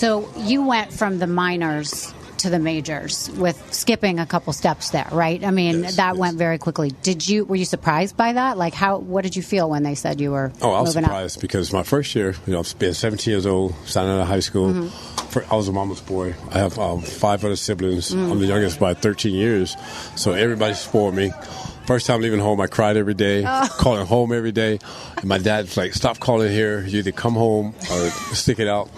So you went from the minors to the majors with skipping a couple steps there, right? I mean, that went very quickly. Were you surprised by that? Like, what did you feel when they said you were I was moving surprised up? because my first year, being 17 years old, starting out of high school, I was a mama's boy. I have 5 other siblings. I'm the youngest by 13 years, so everybody spoiled me. First time leaving home, I cried every day, calling home every day. And my dad's like, stop calling here. You either come home or stick it out.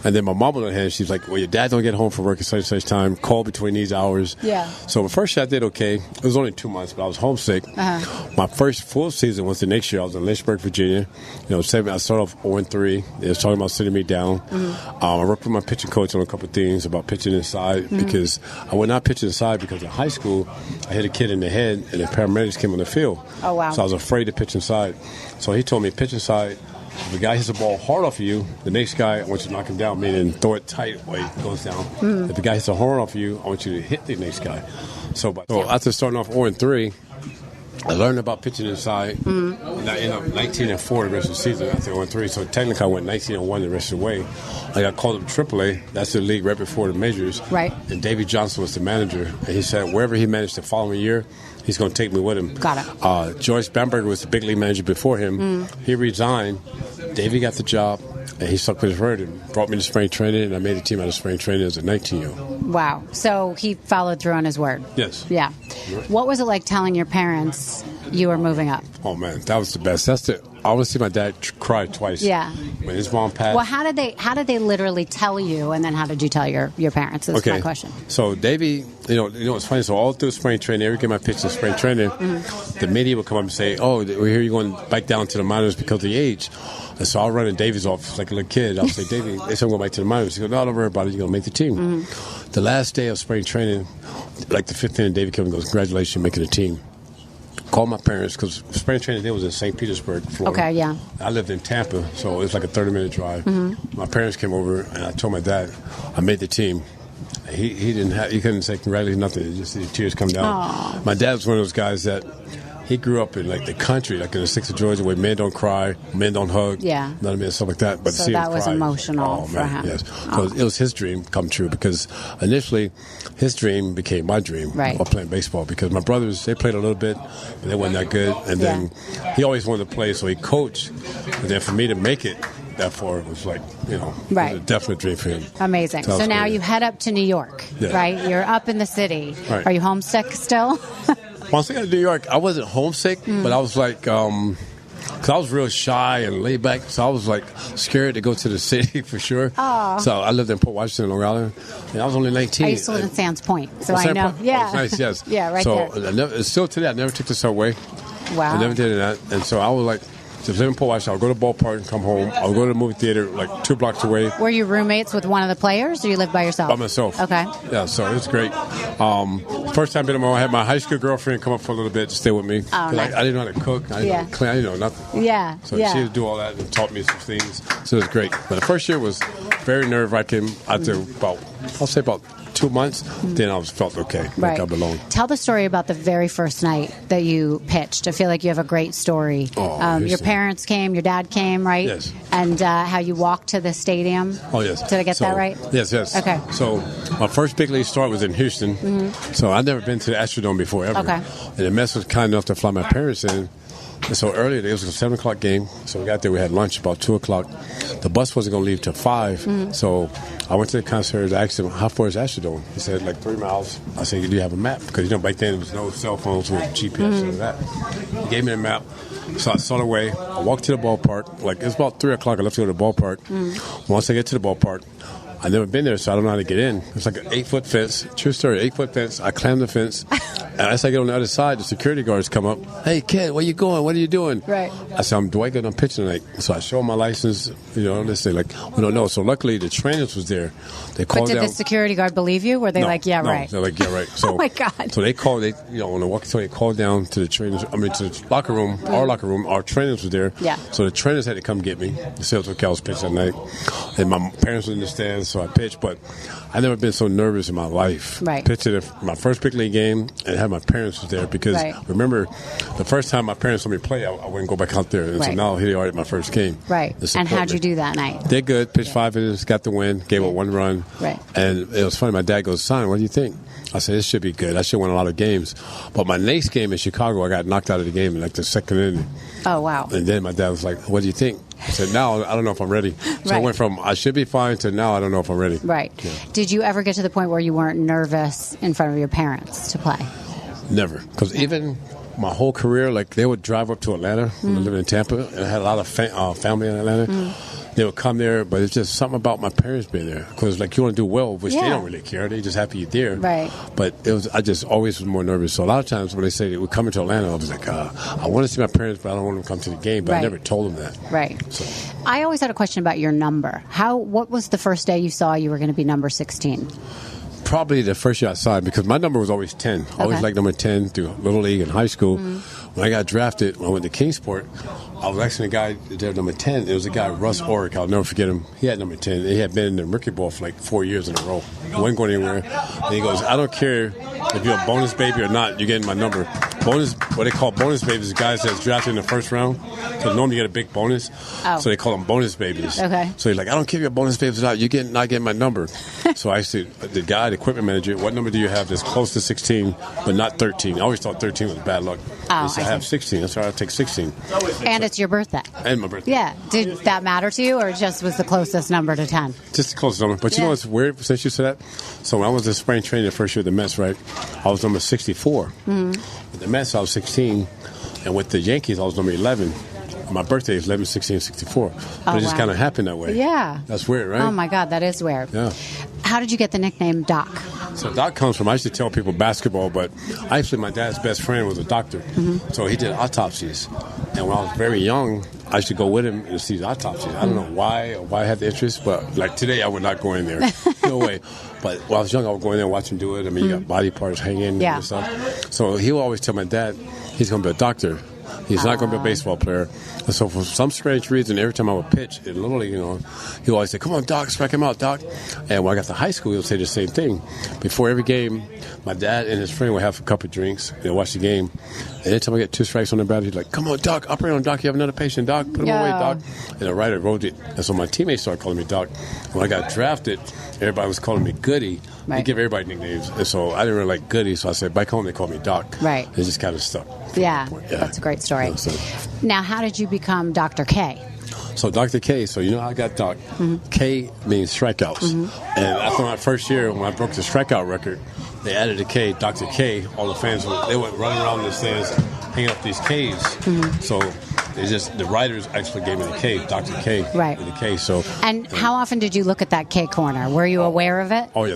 And then my mom on the other hand, she's like, well, your dad don't get home from work at such time. Call between these hours. Yeah. So the first year I did okay. It was only 2 months, but I was homesick. My first full season was the next year. I was in Lynchburg, Virginia. I started off 0-3. They was talking about sitting me down. I worked with my pitching coach on a couple of things about pitching inside because I would not pitch inside because in high school I hit a kid in the head and the paramedics came on the field. Oh, wow. So I was afraid to pitch inside. So he told me, pitch inside. If the guy hits the ball hard off of you, the next guy, I want you to knock him down, meaning throw it tight while he goes down. If the guy hits a hard off of you, I want you to hit the next guy. So after starting off 0-3, I learned about pitching inside, and I ended up 19-4 the rest of the season after 0-3. So technically, I went 19-1 the rest of the way. I got called up to AAA. That's the league right before the majors. Right. And Davey Johnson was the manager, and he said wherever he managed the following year, he's going to take me with him. Got it. Joyce Bamberger was the big league manager before him. He resigned. Davey got the job, and he stuck with his word and brought me to spring training, and I made the team out of spring training as a 19-year-old. Wow. So he followed through on his word. Yes. Yeah. What was it like telling your parents you were moving up? Oh, man, that was the best. I want to see my dad cry twice. Yeah. When his mom passed. Well, how did they literally tell you, and then how did you tell your parents? That's my question. So Davey, it's funny. So all through spring training, every game I pitched in spring training, the media would come up and say, "Oh, we hear you going back down to the minors because of the age." And so I'll run in Davey's office like a little kid. I'll say, "Davey, they said I'm going back to the minors." He goes, "No, don't worry about it. You're going to make the team." The last day of spring training, like the 5th inning, Davey came and goes, "Congratulations, you're making the team." Called my parents because spring training day was in St. Petersburg, Florida. Okay, yeah. I lived in Tampa, so it was like a 30-minute drive. My parents came over, and I told my dad I made the team. He couldn't say congratulations, nothing. He just see the tears come down. Aww. My dad was one of those guys that he grew up in like the country, like in the 6th of Georgia, where men don't cry, men don't hug, stuff like that. But so to see that him was cry, emotional for him. Yes, so it was his dream come true because initially his dream became my dream of playing baseball because my brothers, they played a little bit, but they weren't that good. And then he always wanted to play, so he coached. And then for me to make it that far, it was like, it was a definite dream for him. Amazing. So now you head up to New York, right? You're up in the city. Right. Are you homesick still? Once I got to New York, I wasn't homesick, but I was like, because I was real shy and laid back, so I was like scared to go to the city for sure. Aww. So I lived in Port Washington, Long Island, and I was only 19. I used to live in Sands Point, so I know. Point. Yeah. Oh, nice, yes. Yeah, right there. So still today, I never took the subway. Wow. I never did that, and so I was like, just live in Port Washington. I'll go to the ballpark and come home. I'll go to the movie theater like 2 blocks away. Were you roommates with one of the players, or you lived by yourself? By myself. Okay. Yeah, so it was great. First time I had my high school girlfriend come up for a little bit to stay with me. Oh, nice. I didn't know how to cook. I didn't know how to clean. I didn't know nothing. Yeah. So she would do all that and taught me some things. So it was great. But the first year was very nerve-wracking. After I'll say about 2 months, then I felt okay. Like I belonged. Tell the story about the very first night that you pitched. I feel like you have a great story. Your parents came, your dad came, right? Yes. And how you walked to the stadium. Oh, yes. Did I get that right? Yes. Okay. So my first big league start was in Houston. So I'd never been to the Astrodome before, ever. Okay. And the Mets was kind enough to fly my parents in. And so earlier, it was a 7 o'clock game. So we got there, we had lunch about 2 o'clock. The bus wasn't going to leave till 5. So I went to the concierge. I asked him, how far is Astrodome? He said, like 3 miles. I said, do you have a map? Because, back then there was no cell phones with GPS and that. He gave me the map. So I saw the way. I walked to the ballpark. It was about 3 o'clock. I left to go to the ballpark. Once I get to the ballpark, I've never been there, so I don't know how to get in. It's like an 8-foot fence. True story, 8-foot fence. I climb the fence. And as I get on the other side, the security guards come up. Hey, kid, where you going? What are you doing? Right. I said, I'm Dwight Gooden. I'm pitching tonight. So I show them my license. They say, we don't know. So luckily, the trainers was there. They called But did down. the security guard believe you? Were they right? They're like, yeah, right. So, oh, my God. So they called, on the walkie-talkie, they called down to the trainers, to the locker room, our locker room. Our trainers were there. Yeah. So the trainers had to come get me. They said it was okay, I was pitching that night. And my parents were in the stands. so I pitched. But I've never been so nervous in my life. Right. Pitching my first big league game and had my parents was there because remember the first time my parents let me play, I wouldn't go back out there. And so now here they are at my first game. Right. And how'd you do that night? Did good. Pitched 5 innings, got the win, gave up 1 run. Right. And it was funny. My dad goes, son, what do you think? I said, this should be good. I should win a lot of games. But my next game in Chicago, I got knocked out of the game in like the second inning. Oh, wow. And then my dad was like, what do you think? I said, now I don't know if I'm ready. So I went from I should be fine to now I don't know if I'm ready. Right. Yeah. Did you ever get to the point where you weren't nervous in front of your parents to play? Never. Because even my whole career, like they would drive up to Atlanta when I lived in Tampa, and I had a lot of family in Atlanta. They would come there, but it's just something about my parents being there. Because, like, you want to do well, which they don't really care. They just happy you're there. Right. But I just always was more nervous. So a lot of times when they say they would come into Atlanta, I was like, I want to see my parents, but I don't want them to come to the game. But I never told them that. Right. So. I always had a question about your number. What was the first day you saw you were going to be number 16? Probably the first year I signed, because my number was always 10. I always liked number 10 through Little League and high school. When I got drafted, when I went to Kingsport, I was actually the guy there, number 10. It was a guy, Russ Orrick. I'll never forget him. He had number 10. He had been in the Mercury Ball for like 4 years in a row. He wasn't going anywhere. And he goes, I don't care if you're a bonus baby or not, you're getting my number. Bonus, what they call bonus babies is guys that's drafted in the first round. So normally you get a big bonus. Oh. So they call them bonus babies. Okay. So he's like, I don't care if you're a bonus baby or not, you're not getting my number. So I said, the guy, the equipment manager, what number do you have that's close to 16 but not 13? I always thought 13 was bad luck. Oh, he said, I have 16. That's why I take 16. And it's your birthday. And my birthday. Yeah. Did that matter to you, or just was the closest number to 10? Just the closest number. But you know what's weird, since you said that? So when I was in spring training the first year of the Mets, right, I was number 64. With the Mets, I was 16. And with the Yankees, I was number 11. My birthday is 11, 16, 64. But it just kind of happened that way. Yeah. That's weird, right? Oh, my God, that is weird. Yeah. How did you get the nickname Doc? So Doc comes from, I used to tell people basketball, but actually my dad's best friend was a doctor. So he did autopsies. And when I was very young, I used to go with him to see the autopsies. I don't know why I had the interest, but like today I would not go in there. No way. But when I was young, I would go in there and watch him do it. I mean, you got body parts hanging and stuff. So he would always tell my dad he's going to be a doctor. He's not going to be a baseball player. And so for some strange reason, every time I would pitch in Little League, he would always say, come on, Doc, strike him out, Doc. And when I got to high school, he would say the same thing. Before every game, my dad and his friend would have a couple of drinks. They'd watch the game. And every time I get 2 strikes on the batter, he'd like, come on, Doc, operate on Doc. You have another patient, Doc. Put him away, Doc. And the writer wrote it. And so my teammates started calling me Doc. When I got drafted, everybody was calling me Goody. Right. They give everybody nicknames. And so I didn't really like Goody, so I said, back home they called me Doc. Right. It just kind of stuck. Yeah, that's a great story. Now, how did you become Dr. K? So Dr. K, so you know how I got Doc. K means strikeouts. And after my first year, when I broke the strikeout record, they added a K, Dr. K. All the fans, they went running around the stands, hanging up these Ks. So the writers actually gave me the K, Dr. K. Right. With the K. So. And how often did you look at that K corner? Were you aware of it? Oh, yes.